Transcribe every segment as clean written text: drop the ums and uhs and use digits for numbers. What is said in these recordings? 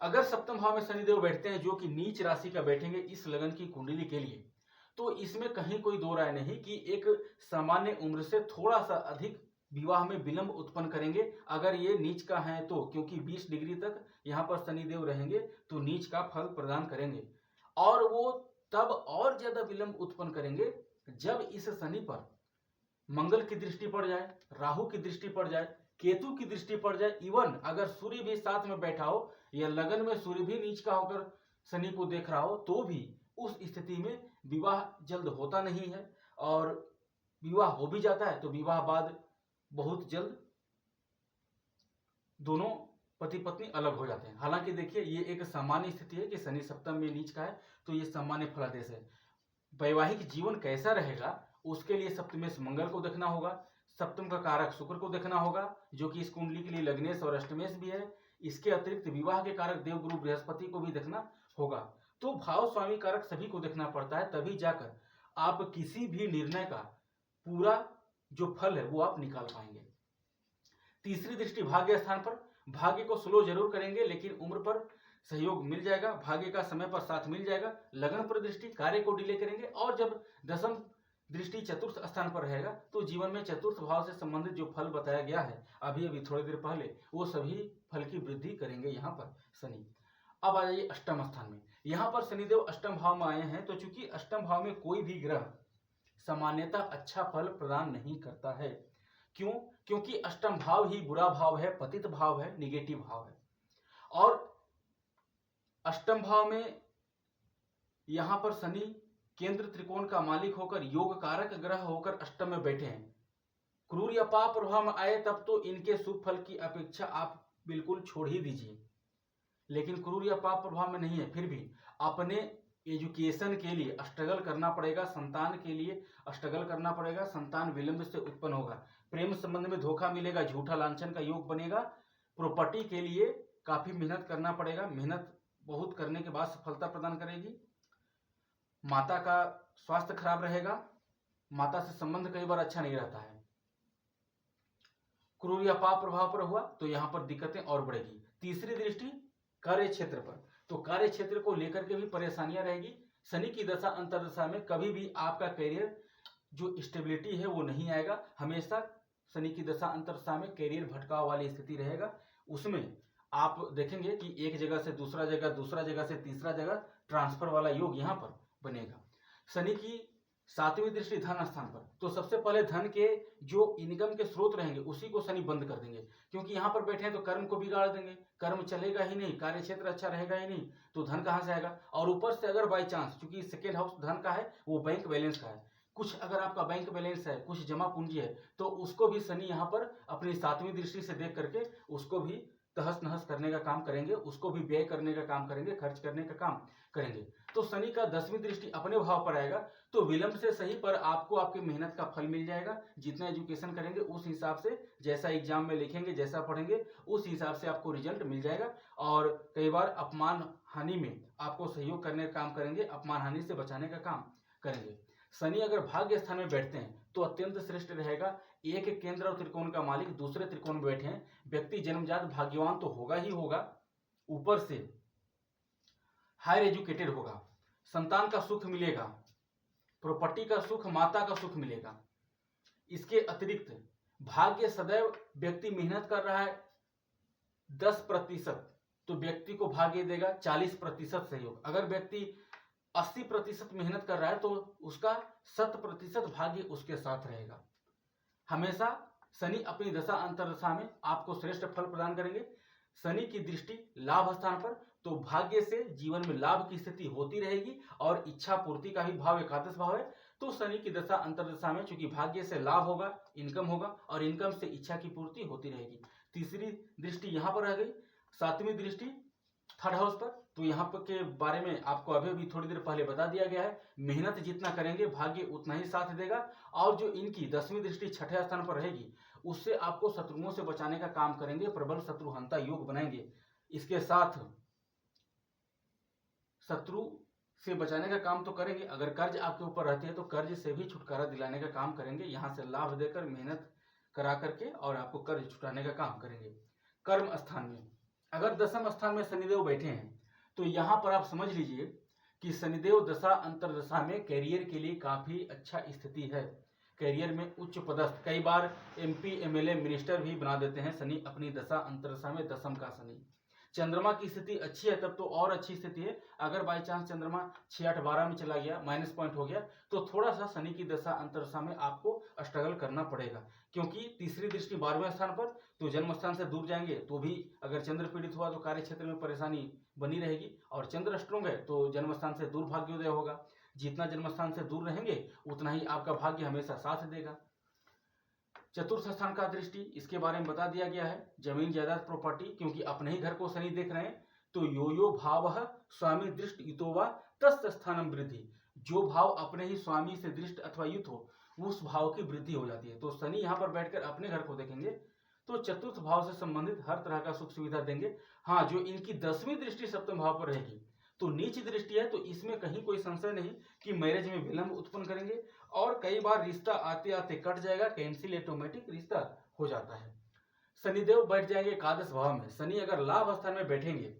अगर सप्तम भाव में शनिदेव बैठते हैं जो कि नीच राशि का बैठेंगे इस लगन की कुंडली के लिए, तो इसमें कहीं कोई दो राय नहीं कि एक सामान्य उम्र से थोड़ा सा अधिक विवाह में विलंब उत्पन्न करेंगे अगर ये नीच का है तो, क्योंकि 20 डिग्री तक यहाँ पर शनिदेव रहेंगे तो नीच का फल प्रदान करेंगे। और वो तब और ज्यादा विलंब उत्पन्न करेंगे जब इस शनि पर मंगल की दृष्टि पड़ जाए, राहु की दृष्टि पड़ जाए, केतु की दृष्टि पड़ जाए, इवन अगर सूर्य भी साथ में बैठा हो या लगन में सूर्य भी नीच का होकर शनि को देख रहा हो तो भी उस स्थिति में विवाह जल्द होता नहीं है, और विवाह हो भी जाता है तो विवाह बाद बहुत जल्द दोनों पति पत्नी अलग हो जाते हैं। हालांकि देखिए ये एक सामान्य स्थिति है कि शनि सप्तम में नीच का है तो ये सामान्य फलादेश है। वैवाहिक जीवन कैसा रहेगा उसके लिए सप्तमेश मंगल को देखना होगा, सप्तम का कारक शुक्र को देखना होगा जो कि इस कुंडली के लिए लग्नेश और अष्टमेश भी है। इसके अतिरिक्त विवाह के कारक देवगुरु बृहस्पति को भी देखना होगा। तो भाव स्वामी कारक सभी को देखना पड़ता है, तभी जाकर आप किसी भी निर्णय का पूरा जो फल है वो आप निकाल पाएंगे। तीसरी दृष्टि भाग्य स्थान पर, भाग्य को स्लो जरूर करेंगे लेकिन उम्र पर सहयोग मिल जाएगा, भाग्य का समय पर साथ मिल जाएगा। लगन पर दृष्टि, कार्य को डिले करेंगे। और जब दसम दृष्टि चतुर्थ स्थान पर रहेगा तो जीवन में चतुर्थ भाव से संबंधित जो फल बताया गया है अभी अभी थोड़ी देर पहले, वो सभी फल की वृद्धि करेंगे यहाँ पर शनि। अब आ जाइए अष्टम स्थान में। यहाँ पर शनिदेव अष्टम भाव में आए हैं तो चूंकि अष्टम भाव में कोई भी ग्रह सामान्यतः अच्छा फल प्रदान नहीं करता है। क्यों? क्योंकि अष्टम भाव ही बुरा भाव है, पतित भाव है, निगेटिव भाव है। और अष्टम भाव में यहां पर शनि केंद्र त्रिकोण का मालिक होकर योग कारक ग्रह होकर अष्टम में बैठे हैं। क्रूर या पाप प्रभाव में आए तब तो इनके शुभ फल की अपेक्षा आप बिल्कुल छोड़ ही दीजिए, लेकिन क्रूर या पाप प्रभाव में नहीं है फिर भी अपने एजुकेशन के लिए स्ट्रगल करना पड़ेगा, संतान के लिए स्ट्रगल करना पड़ेगा, संतान विलंब से उत्पन्न होगा, प्रेम संबंध में धोखा मिलेगा, झूठा लांछन का योग बनेगा, प्रॉपर्टी के लिए काफी मेहनत करना पड़ेगा, मेहनत बहुत करने के बाद सफलता प्रदान करेगी। माता का स्वास्थ्य खराब रहेगा, माता से संबंध कई बार अच्छा नहीं रहता है। क्रूर या पाप प्रभाव पर हुआ तो यहां पर दिक्कतें और बढ़ेगी। तीसरी दृष्टि कार्य क्षेत्र पर, तो कार्य क्षेत्र को लेकर के भी परेशानियां रहेगी। शनि की दशा अंतर्दशा में कभी भी आपका करियर जो स्टेबिलिटी है वो नहीं आएगा, हमेशा शनि की दशा अंतर्दशा में करियर भटकाव वाली स्थिति रहेगा। उसमें आप देखेंगे कि एक जगह से दूसरा जगह, दूसरा जगह से तीसरा जगह ट्रांसफर वाला योग यहाँ पर बनेगा। शनि की सातवीं दृष्टि धन स्थान पर, तो सबसे पहले धन के जो इनकम के स्रोत रहेंगे उसी को शनि बंद कर देंगे, क्योंकि यहाँ पर बैठे हैं तो कर्म को बिगाड़ देंगे, कर्म चलेगा ही नहीं, कार्य क्षेत्र अच्छा रहेगा ही नहीं, तो धन कहाँ से आएगा। और ऊपर से अगर बाई चांस, चूंकि सेकेंड हाउस धन का है वो बैंक बैलेंस का है, कुछ अगर आपका बैंक बैलेंस है, कुछ जमा पूंजी है, तो उसको भी शनि यहाँ पर अपनी सातवीं दृष्टि से देख करके उसको भी तहस नहस करने का काम करेंगे, उसको भी व्यय करने का काम करेंगे, खर्च करने का काम करेंगे। तो शनि का 10वीं दृष्टि अपने भाव पर आएगा तो विलंब से सही पर आपको आपकी मेहनत का फल मिल जाएगा। जितना एजुकेशन करेंगे उस हिसाब से, जैसा एग्जाम में लिखेंगे, जैसा पढ़ेंगे उस हिसाब से आपको रिजल्ट मिल जाएगा। और कई बार अपमान हानि में आपको सहयोग करने का काम करेंगे, अपमान हानि से बचाने का काम करेंगे। शनि अगर भाग्य स्थान में बैठते हैं तो अत्यंत श्रेष्ठ रहेगा। एक केंद्र और त्रिकोण का मालिक दूसरे त्रिकोण में बैठे हैं, व्यक्ति जन्मजात भाग्यवान तो होगा ही होगा, ऊपर से हायर एजुकेटेड होगा, संतान का सुख मिलेगा, प्रॉपर्टी का सुख, माता का सुख मिलेगा। इसके अतिरिक्त भाग्य सदैव व्यक्ति मेहनत कर रहा है 10% तो व्यक्ति को भाग्य देगा 40% सहयोग। अगर व्यक्ति 80% मेहनत कर रहा है तो उसका 100% भाग्य उसके साथ रहेगा। हमेशा शनि अपनी दशा अंतर्दशा में आपको श्रेष्ठ फल प्रदान करेंगे। शनि की दृष्टि लाभ स्थान पर, तो भाग्य से जीवन में लाभ की स्थिति होती रहेगी और इच्छा पूर्ति का भी भाव एकादश भाव है। तो शनि की दशा अंतर्दशा में चूंकि भाग्य से लाभ होगा, इनकम होगा और इनकम से इच्छा की पूर्ति होती रहेगी। तीसरी दृष्टि यहाँ पर रह गई। सातवीं दृष्टि थर्ड हाउस पर, तो यहाँ पर के बारे में आपको अभी भी थोड़ी देर पहले बता दिया गया है। मेहनत जितना करेंगे भाग्य उतना ही साथ देगा। और जो इनकी 10वीं दृष्टि छठे स्थान पर रहेगी उससे आपको शत्रुओं से बचाने का काम करेंगे, प्रबल शत्रुहंता योग बनाएंगे। इसके साथ शत्रु से बचाने का काम तो करेंगे, अगर कर्ज आपके ऊपर रहते हैं तो कर्ज से भी छुटकारा दिलाने का काम करेंगे, यहाँ से लाभ देकर मेहनत करा करके और आपको कर्ज छुटाने का काम करेंगे। कर्म स्थान में अगर दसम स्थान में शनिदेव बैठे हैं तो यहाँ पर आप समझ लीजिए कि शनिदेव दशा अंतरदशा में कैरियर के लिए काफी अच्छा स्थिति है। कैरियर में उच्च पदस्थ, कई बार एमपी एमएलए मिनिस्टर भी बना देते हैं शनि अपनी दशा अंतरदशा में, दसम का शनि। चंद्रमा की स्थिति अच्छी है तब तो और अच्छी स्थिति है। अगर बाई चांस चंद्रमा 6-8-12 में चला गया, माइनस पॉइंट हो गया, तो थोड़ा सा शनि की दशा अंतरदशा में आपको स्ट्रगल करना पड़ेगा, क्योंकि तीसरी दृष्टि 12वें स्थान पर, तो जन्म स्थान से दूर जाएंगे तो भी अगर चंद्र पीड़ित हुआ तो कार्य क्षेत्र में परेशानी बनी रहेगी, और चंद्र स्ट्रोंग है तो जन्म स्थान से दूर भाग्योदय होगा। जितना जन्म स्थान से दूर रहेंगे उतना ही आपका भाग्य हमेशा साथ देगा। चतुर्थ स्थान का दृष्टि, इसके बारे में बता दिया गया है, जमीन जायदाद प्रॉपर्टी, क्योंकि अपने ही घर को शनि देख रहे हैं। तो यो यो भाव स्वामी दृष्ट युतो वा तस्त स्थानम वृद्धि, जो भाव अपने ही स्वामी से दृष्ट अथवा युत हो उस भाव की वृद्धि हो जाती है। तो शनि यहाँ पर बैठकर अपने घर को देखेंगे तो चतुर्थ भाव से संबंधित हर तरह का सुख सुविधा देंगे। हाँ, जो इनकी 10वीं दृष्टि सप्तम भाव पर रहेगी तो नीच दृष्टि है, तो इसमें कहीं कोई संशय नहीं कि मैरिज में विलंब उत्पन्न करेंगे, और कई बार रिश्ता आते आते कट जाएगा, कैंसिल ऑटोमेटिक रिश्ता हो जाता है। शनिदेव बैठ जाएंगे एकादश भाव में। शनि अगर लाभ स्थान में बैठेंगे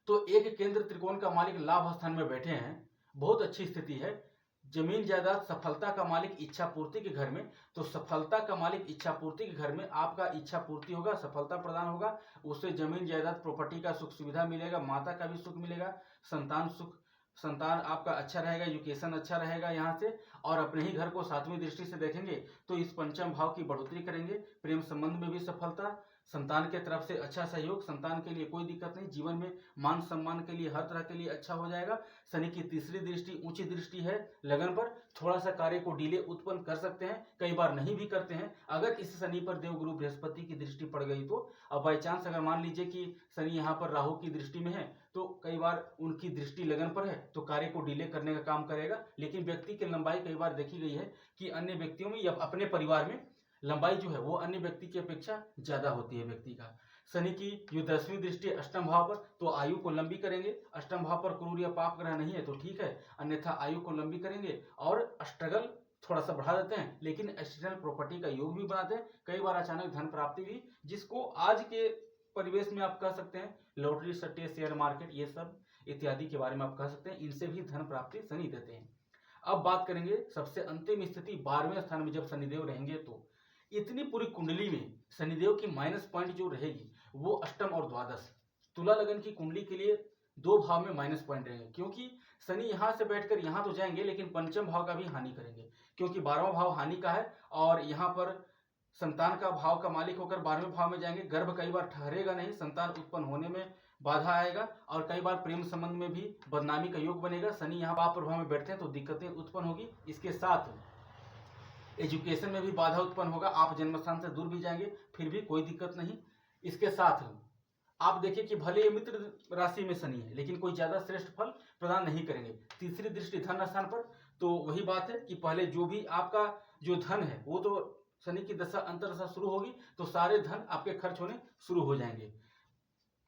तो एक केंद्र त्रिकोण का मालिक लाभ स्थान में बैठे हैं, बहुत अच्छी स्थिति है। जमीन जायदाद सफलता का मालिक इच्छा पूर्ति के घर में, तो सफलता का मालिक इच्छा पूर्ति के घर में आपका इच्छा पूर्ति होगा, सफलता प्रदान होगा, उससे जमीन जायदाद प्रॉपर्टी का सुख सुविधा मिलेगा, माता का भी सुख मिलेगा, संतान सुख, संतान आपका अच्छा रहेगा, एजुकेशन अच्छा रहेगा यहाँ से। और अपने ही घर को 7वीं दृष्टि से देखेंगे तो इस पंचम भाव की बढ़ोतरी करेंगे, प्रेम संबंध में भी सफलता, संतान के तरफ से अच्छा सहयोग, संतान के लिए कोई दिक्कत नहीं, जीवन में मान सम्मान के लिए हर तरह के लिए अच्छा हो जाएगा। शनि की तीसरी दृष्टि ऊंची दृष्टि है लगन पर, थोड़ा सा कार्य को डिले उत्पन्न कर सकते हैं, कई बार नहीं भी करते हैं। अगर इस शनि पर देवगुरु बृहस्पति की दृष्टि पड़ गई तो, अब बाई चांस अगर मान लीजिए कि शनि यहाँ पर राहु की दृष्टि में है तो कई बार उनकी दृष्टि लगन पर है तो कार्य को डिले करने का काम करेगा। लेकिन व्यक्ति की लंबाई कई बार देखी गई है कि अन्य व्यक्तियों में या अपने परिवार में लंबाई जो है वो अन्य व्यक्ति की अपेक्षा ज्यादा होती है व्यक्ति का। शनि की जो 10वीं दृष्टि अष्टम भाव पर, तो आयु को लंबी करेंगे। अष्टम भाव पर क्रूर या पाप ग्रह नहीं है तो ठीक है, अन्यथा आयु को लंबी करेंगे और स्ट्रगल थोड़ा सा बढ़ा देते हैं, लेकिन एक्सटर्नल प्रॉपर्टी का योग भी बनाते हैं। कई बार अचानक धन प्राप्ति भी, जिसको आज के परिवेश में आप कह सकते हैं लॉटरी सट्टे शेयर मार्केट ये सब इत्यादि के बारे में आप कह सकते हैं, इनसे भी धन प्राप्ति शनि देते हैं। अब बात करेंगे सबसे अंतिम स्थिति 12वें स्थान में जब शनिदेव रहेंगे तो इतनी पूरी कुंडली में शनिदेव की माइनस पॉइंट जो रहेगी वो अष्टम और द्वादश। तुला लगन की कुंडली के लिए 2 भाव में माइनस पॉइंट रहेंगे, क्योंकि शनि यहाँ से बैठकर यहाँ तो जाएंगे लेकिन पंचम भाव का भी हानि करेंगे, क्योंकि 12वां भाव हानि का है और यहाँ पर संतान का भाव का मालिक होकर 12वें भाव में जाएंगे। गर्भ कई बार ठहरेगा नहीं, संतान उत्पन्न होने में बाधा आएगा, और कई बार प्रेम संबंध में भी बदनामी का योग बनेगा। शनि यहाँ पाप प्रभाव में बैठते हैं तो दिक्कतें उत्पन्न होगी। इसके साथ एजुकेशन में भी बाधा उत्पन्न होगा, आप जन्मस्थान से दूर भी जाएंगे फिर भी कोई दिक्कत नहीं। इसके साथ आप देखिए कि भले ये मित्र राशि में शनि है लेकिन कोई ज्यादा श्रेष्ठ फल प्रदान नहीं करेंगे। तीसरी दृष्टि धन स्थान पर, तो वही बात है कि पहले जो भी आपका जो धन है वो तो शनि की दशा अंतरदशा शुरू होगी तो सारे धन आपके खर्च होने शुरू हो जाएंगे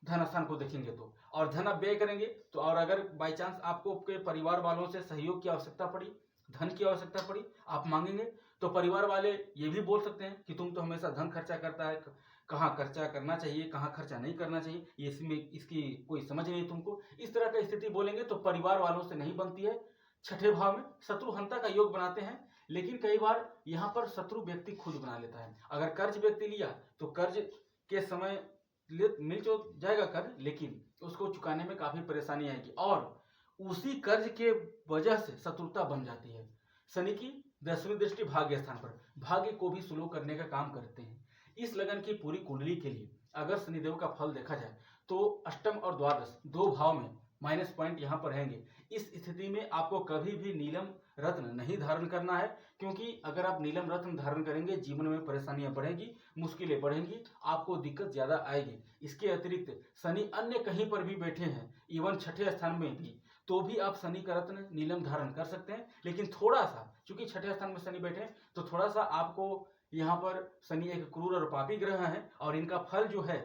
धन स्थान को देखेंगे तो, और धन आप व्यय करेंगे तो, और अगर बाई चांस आपको आपके परिवार वालों से सहयोग की आवश्यकता पड़ी, धन की आवश्यकता पड़ी, आप मांगेंगे तो परिवार वाले ये भी बोल सकते हैं कि तुम तो हमेशा धन खर्चा करता है, कहाँ खर्चा करना चाहिए कहाँ खर्चा नहीं करना चाहिए, ये इसमें इसकी कोई समझ नहीं तुमको, इस तरह का स्थिति बोलेंगे तो परिवार वालों से नहीं बनती है। छठे भाव में शत्रुहंता का योग बनाते हैं, लेकिन कई बार यहाँ पर शत्रु व्यक्ति खुद बना लेता है। अगर कर्ज व्यक्ति लिया तो कर्ज के समय मिल तो जाएगा कर्ज, लेकिन उसको चुकाने में काफी परेशानी आएगी और उसी कर्ज के वजह से शत्रुता बन जाती है। शनि की 10वीं दृष्टि भाग्य स्थान पर, भाग्य को भी स्लो करने का काम करते हैं। इस लगन की पूरी कुंडली के लिए अगर शनिदेव का फल देखा जाए तो अष्टम और द्वादश 2 भाव में माइनस पॉइंट यहाँ पर रहेंगे। इस स्थिति में आपको कभी भी नीलम रत्न नहीं धारण करना है, क्योंकि अगर आप नीलम रत्न धारण करेंगे जीवन में परेशानियां बढ़ेंगी, मुश्किलें बढ़ेंगी, आपको दिक्कत ज्यादा आएगी। इसके अतिरिक्त शनि अन्य कहीं पर भी बैठे हैं, इवन छठे स्थान में भी, तो भी आप शनि का रत्न नीलम धारण कर सकते हैं। लेकिन थोड़ा सा, चूंकि छठे स्थान में शनि बैठे हैं तो थोड़ा सा आपको यहाँ पर शनि एक क्रूर और पापी ग्रह है और इनका फल जो है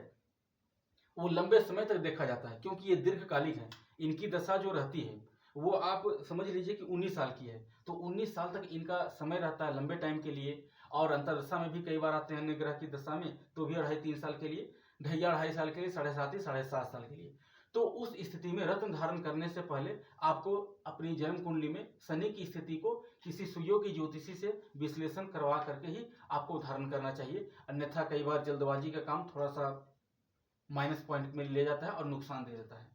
वो लंबे समय तक देखा जाता है, क्योंकि ये दीर्घकालिक है। इनकी दशा जो रहती है वो आप समझ लीजिए कि 19 साल की है, तो 19 साल तक इनका समय रहता है लंबे टाइम के लिए। और अंतरदशा में भी कई बार आते हैं अन्य ग्रह की दशा में तो भी 2.5-3 साल के लिए। ढैया 2.5 साल के लिए, 7.5 7.5 साल के लिए। तो उस स्थिति में रत्न धारण करने से पहले आपको अपनी जन्म कुंडली में शनि की स्थिति को किसी सुयोगी ज्योतिषी से विश्लेषण करवा करके ही आपको धारण करना चाहिए। अन्यथा कई बार जल्दबाजी का काम थोड़ा सा माइनस पॉइंट में ले जाता है और नुकसान दे देता है।